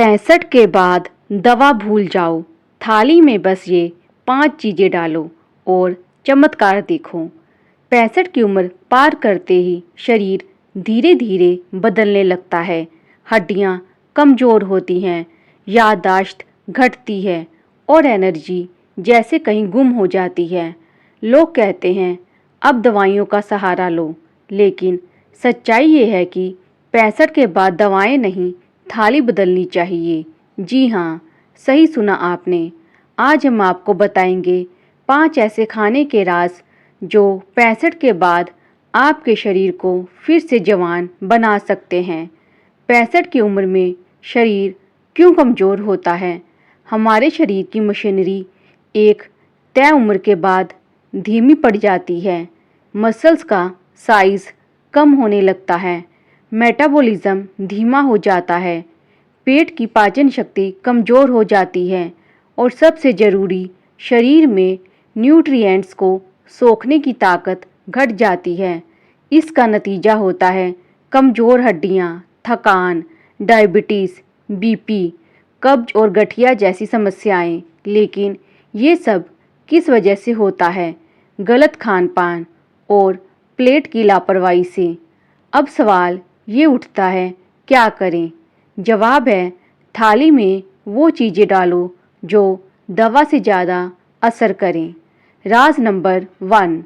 65 के बाद दवा भूल जाओ, थाली में बस ये 5 चीज़ें डालो और चमत्कार देखो। 65 की उम्र पार करते ही शरीर धीरे धीरे बदलने लगता है। हड्डियां कमज़ोर होती हैं, याददाश्त घटती है और एनर्जी जैसे कहीं गुम हो जाती है। लोग कहते हैं अब दवाइयों का सहारा लो, लेकिन सच्चाई ये है कि 65 के बाद दवाएं नहीं, थाली बदलनी चाहिए। जी हाँ, सही सुना आपने। आज हम आपको बताएंगे 5 ऐसे खाने के राज जो 65 के बाद आपके शरीर को फिर से जवान बना सकते हैं। 65 की उम्र में शरीर क्यों कमज़ोर होता है? हमारे शरीर की मशीनरी एक तय उम्र के बाद धीमी पड़ जाती है। मसल्स का साइज़ कम होने लगता है, मेटाबॉलिज्म धीमा हो जाता है, पेट की पाचन शक्ति कमज़ोर हो जाती है और सबसे ज़रूरी शरीर में न्यूट्रिएंट्स को सोखने की ताकत घट जाती है। इसका नतीजा होता है कमज़ोर हड्डियाँ, थकान, डायबिटीज़, बीपी, कब्ज और गठिया जैसी समस्याएं। लेकिन ये सब किस वजह से होता है? गलत खान पान और प्लेट की लापरवाही से। अब सवाल ये उठता है, क्या करें? जवाब है, थाली में वो चीज़ें डालो जो दवा से ज़्यादा असर करें। राज नंबर 1,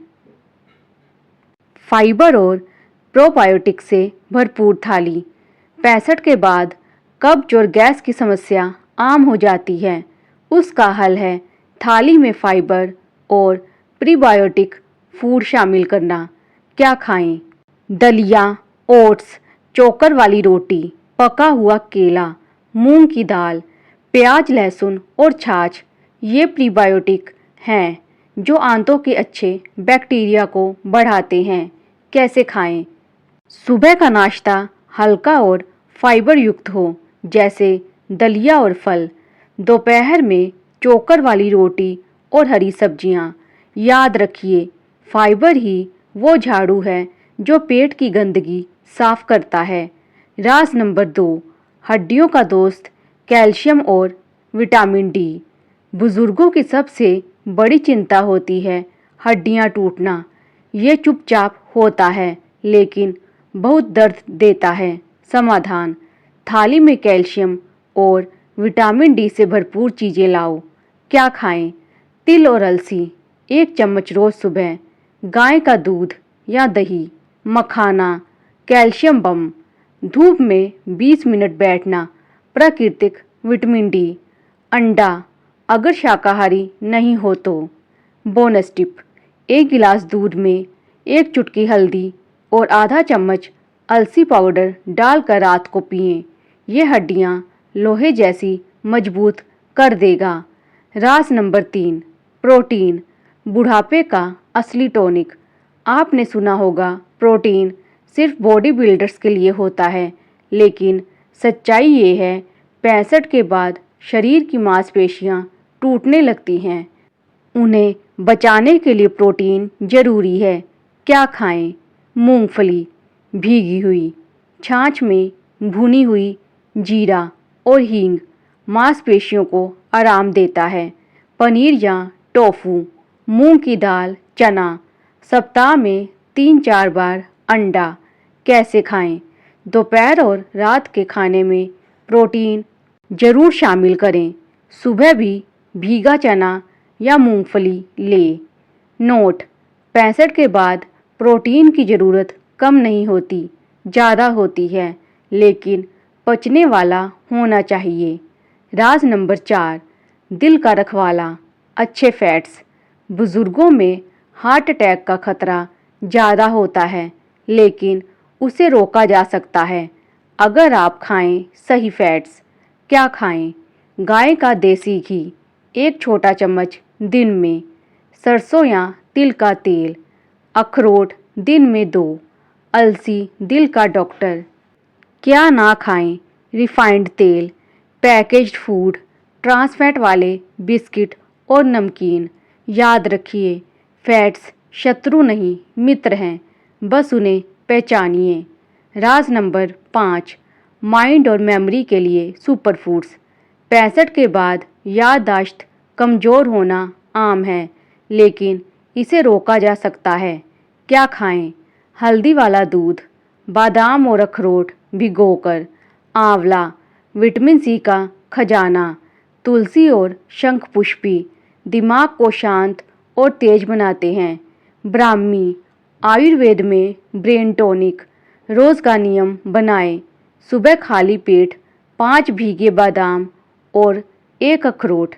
फाइबर और प्रोबायोटिक से भरपूर थाली। 65 के बाद कब्ज और गैस की समस्या आम हो जाती है। उसका हल है थाली में फाइबर और प्रीबायोटिक फूड शामिल करना। क्या खाएं? दलिया, ओट्स, चोकर वाली रोटी, पका हुआ केला, मूंग की दाल, प्याज, लहसुन और छाछ। ये प्रीबायोटिक हैं जो आंतों के अच्छे बैक्टीरिया को बढ़ाते हैं। कैसे खाएं? सुबह का नाश्ता हल्का और फाइबर युक्त हो, जैसे दलिया और फल। दोपहर में चोकर वाली रोटी और हरी सब्जियां। याद रखिए, फाइबर ही वो झाड़ू है जो पेट की गंदगी साफ करता है। राज नंबर 2, हड्डियों का दोस्त कैल्शियम और विटामिन डी। बुजुर्गों की सबसे बड़ी चिंता होती है हड्डियां टूटना। ये चुपचाप होता है, लेकिन बहुत दर्द देता है। समाधान, थाली में कैल्शियम और विटामिन डी से भरपूर चीज़ें लाओ। क्या खाएं? तिल और अलसी 1 चम्मच रोज़ सुबह। गाय का दूध या दही, मखाना, कैल्शियम बम। धूप में 20 मिनट बैठना, प्राकृतिक विटामिन डी। अंडा अगर शाकाहारी नहीं हो तो। बोनस टिप, 1 गिलास दूध में 1 चुटकी हल्दी और आधा चम्मच अलसी पाउडर डालकर रात को पिएं। ये हड्डियां लोहे जैसी मजबूत कर देगा। राज नंबर 3, प्रोटीन, बुढ़ापे का असली टॉनिक। आपने सुना होगा प्रोटीन सिर्फ बॉडी बिल्डर्स के लिए होता है, लेकिन सच्चाई ये है 65 के बाद शरीर की मांसपेशियां टूटने लगती हैं। उन्हें बचाने के लिए प्रोटीन जरूरी है। क्या खाएं? मूंगफली भीगी हुई, छाछ में भुनी हुई जीरा और हींग मांसपेशियों को आराम देता है। पनीर या टोफू, मूंग की दाल, चना। सप्ताह में 3-4 बार अंडा। कैसे खाएं? दोपहर और रात के खाने में प्रोटीन जरूर शामिल करें। सुबह भी भीगा चना या मूंगफली ले। नोट, 65 के बाद प्रोटीन की ज़रूरत कम नहीं होती, ज़्यादा होती है, लेकिन पचने वाला होना चाहिए। राज नंबर 4, दिल का रखवाला, अच्छे फैट्स। बुजुर्गों में हार्ट अटैक का खतरा ज़्यादा होता है, लेकिन उसे रोका जा सकता है अगर आप खाएं सही फैट्स। क्या खाएं? गाय का देसी घी 1 छोटा चम्मच दिन में। सरसों या तिल का तेल। अखरोट दिन में 2। अलसी दिल का डॉक्टर। क्या ना खाएं? रिफाइंड तेल, पैकेज्ड फूड, ट्रांस फैट वाले बिस्किट और नमकीन। याद रखिए, फैट्स शत्रु नहीं मित्र हैं, बस उन्हें पहचानिए। राज नंबर 5, माइंड और मेमोरी के लिए सुपर फूड्स। 65 के बाद याददाश्त कमज़ोर होना आम है, लेकिन इसे रोका जा सकता है। क्या खाएं? हल्दी वाला दूध, बादाम और अखरोट भिगोकर, आंवला विटामिन सी का खजाना, तुलसी और शंखपुष्पी दिमाग को शांत और तेज बनाते हैं। ब्राह्मी आयुर्वेद में ब्रेन टॉनिक। रोज़ का नियम बनाएं। सुबह खाली पेट 5 भीगे बादाम और 1 अखरोट।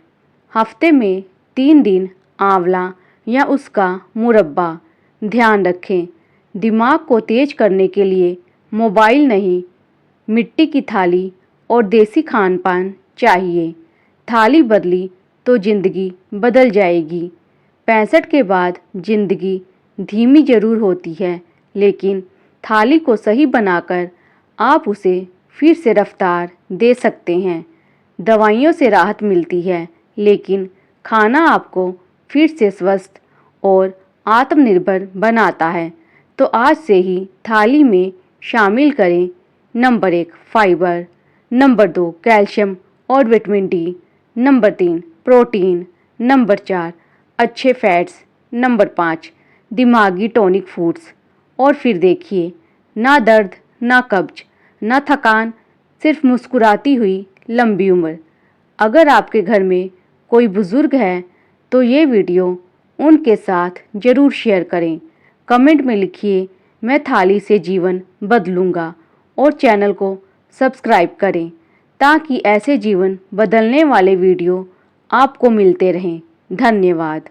हफ्ते में 3 दिन आंवला या उसका मुरब्बा। ध्यान रखें, दिमाग को तेज करने के लिए मोबाइल नहीं, मिट्टी की थाली और देसी खान पान चाहिए। थाली बदली तो जिंदगी बदल जाएगी। 65 के बाद जिंदगी धीमी जरूर होती है, लेकिन थाली को सही बनाकर आप उसे फिर से रफ्तार दे सकते हैं। दवाइयों से राहत मिलती है, लेकिन खाना आपको फिर से स्वस्थ और आत्मनिर्भर बनाता है। तो आज से ही थाली में शामिल करें नंबर 1 फाइबर, नंबर 2 कैल्शियम और vitamin D, number 3 protein, number 4 अच्छे फैट्स, नंबर 5 दिमागी टॉनिक फूड्स। और फिर देखिए, ना दर्द, ना कब्ज, ना थकान, सिर्फ मुस्कुराती हुई लंबी उम्र। अगर आपके घर में कोई बुज़ुर्ग है तो ये वीडियो उनके साथ ज़रूर शेयर करें। कमेंट में लिखिए, मैं थाली से जीवन बदलूँगा, और चैनल को सब्सक्राइब करें ताकि ऐसे जीवन बदलने वाले वीडियो आपको मिलते रहें। धन्यवाद।